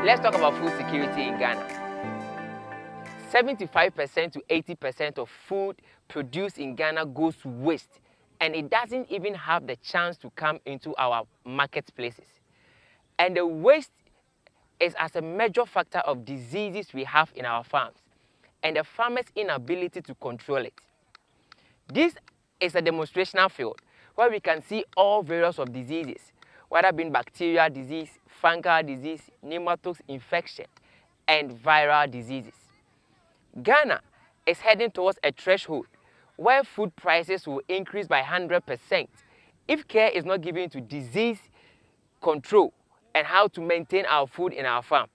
Let's talk about food security in Ghana. 75% to 80% of food produced in Ghana goes to waste, and it doesn't even have the chance to come into our marketplaces. And the waste is as a major factor of diseases we have in our farms and the farmers' inability to control it. This is a demonstrational field where we can see all various of diseases, whether being bacterial disease, fungal disease, nematodes infection, and viral diseases. Ghana is heading towards a threshold where food prices will increase by 100% if care is not given to disease control and how to maintain our food in our farm.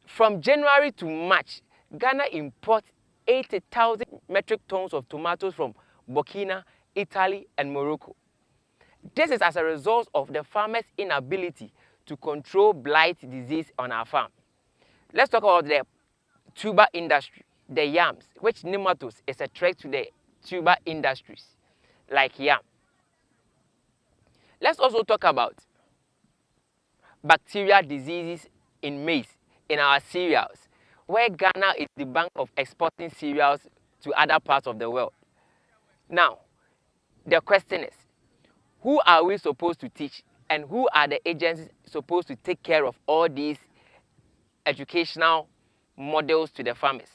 From January to March, Ghana imports 80,000 metric tons of tomatoes from Burkina, Italy, and Morocco. This is as a result of the farmers' inability to control blight disease on our farm. Let's talk about the tuber industry, the yams, which nematodes is a threat to the tuber industries, like yam. Let's also talk about bacterial diseases in maize, in our cereals, where Ghana is the bank of exporting cereals to other parts of the world. Now, the question is, who are we supposed to teach, and who are the agencies supposed to take care of all these educational models to the farmers?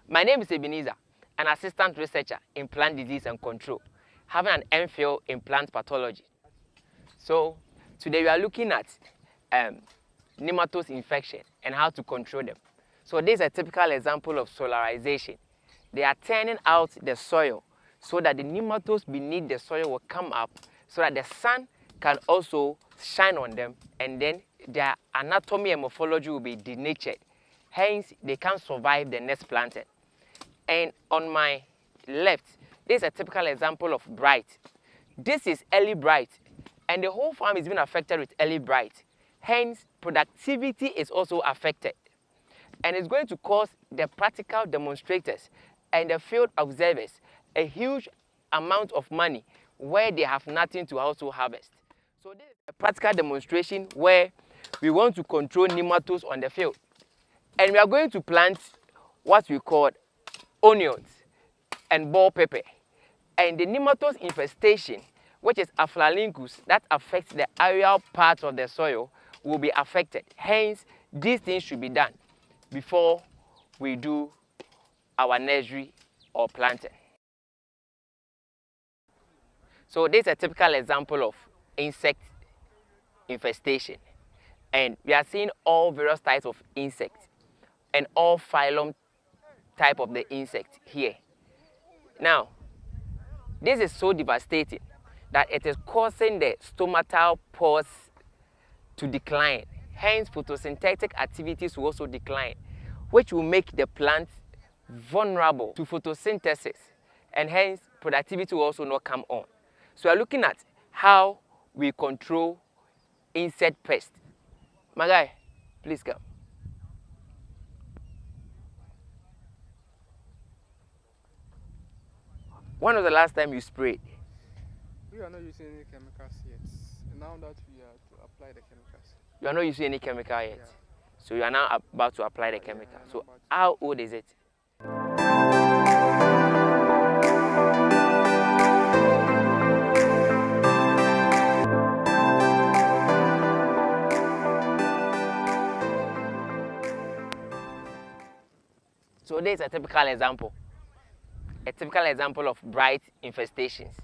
My name is Ebenezer, an assistant researcher in plant disease and control, having an MPhil in plant pathology. So today we are looking at nematodes infection and how to control them. So this is a typical example of solarization. They are turning out the soil so that the nematodes beneath the soil will come up so that the sun can also shine on them, and then their anatomy and morphology will be denatured. Hence, they can't survive the next planting. And on my left, this is a typical example of blight. This is early blight, and the whole farm is being affected with early blight. Hence, productivity is also affected. And it's going to cause the practical demonstrators and the field observers a huge amount of money where they have nothing to also harvest. So this is a practical demonstration where we want to control nematodes on the field. And we are going to plant what we call onions and bell pepper. And the nematodes infestation, which is Aphthalynchus, that affects the aerial parts of the soil, will be affected. Hence, these things should be done before we do our nursery or planting. So this is a typical example of insect infestation. And we are seeing all various types of insects and all phylum type of the insect here. Now, this is so devastating that it is causing the stomatal pores to decline. Hence, photosynthetic activities will also decline, which will make the plant vulnerable to photosynthesis, and hence productivity will also not come on. So we are looking at how we control insect pests. My guy, please come. When was the last time you sprayed? We are not using any chemicals yet. Now that we are to apply the chemicals. You are not using any chemical yet. Yeah. So you are now about to apply the chemical. So how old is it? So this is a typical example of blight infestations.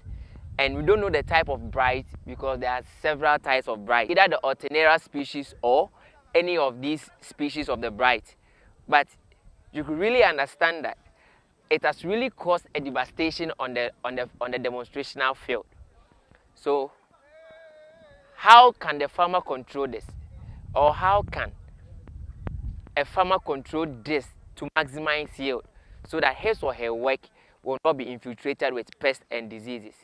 And we don't know the type of blight because there are several types of blight, either the Ortenera species or any of these species of the blight. But you could really understand that it has really caused a devastation on the demonstrational field. So how can the farmer control this? Or how can a farmer control this to maximize yield so that his or her work will not be infiltrated with pests and diseases?